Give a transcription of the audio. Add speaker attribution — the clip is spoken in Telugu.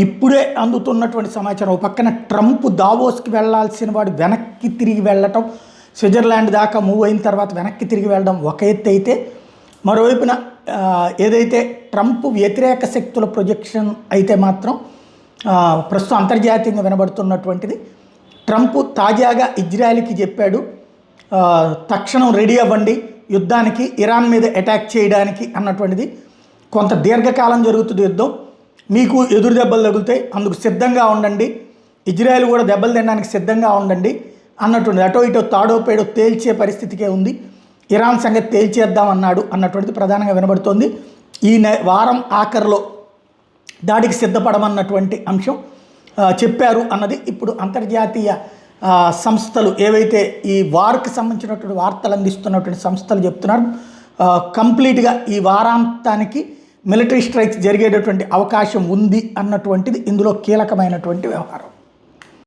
Speaker 1: ఇప్పుడే అందుతున్నటువంటి సమాచారం ఒక పక్కన ట్రంప్ దావోస్కి వెళ్లాల్సిన వాడు వెనక్కి తిరిగి వెళ్ళటం, స్విట్జర్లాండ్ దాకా మూవ్ అయిన తర్వాత వెనక్కి తిరిగి వెళ్ళడం ఒక ఎత్తు అయితే, మరోవైపున ఏదైతే ట్రంప్ వ్యతిరేక శక్తుల ప్రొజెక్షన్ అయితే మాత్రం ప్రస్తుతం అంతర్జాతీయంగా వినబడుతున్నటువంటిది, ట్రంప్ తాజాగా ఇజ్రాయెల్కి చెప్పాడు తక్షణం రెడీ అవ్వండి యుద్ధానికి, ఇరాన్ మీద అటాక్ చేయడానికి అన్నటువంటిది. కొంత దీర్ఘకాలం జరుగుతుంది యుద్ధం, మీకు ఎదురు దెబ్బలు తగులుతాయి, అందుకు సిద్ధంగా ఉండండి, ఇజ్రాయెల్ కూడా దెబ్బలు తినడానికి సిద్ధంగా ఉండండి అన్నటువంటి. అటో ఇటో తాడో పేడో తేల్చే పరిస్థితికే ఉంది, ఇరాన్ సంగతి తేల్చేద్దాం అన్నాడు అన్నటువంటిది ప్రధానంగా వినబడుతోంది. ఈ వారం ఆఖరిలో దాడికి సిద్ధపడమన్నటువంటి అంశం చెప్పారు అన్నది ఇప్పుడు అంతర్జాతీయ సంస్థలు ఏవైతే ఈ వార్కి సంబంధించినటువంటి వార్తలు అందిస్తున్నటువంటి సంస్థలు చెప్తున్నారు. కంప్లీట్గా ఈ వారాంతానికి మిలిటరీ స్ట్రైక్స్ జరిగేటటువంటి అవకాశం ఉంది అన్నటువంటిది ఇందులో కీలకమైనటువంటి వ్యవహారం.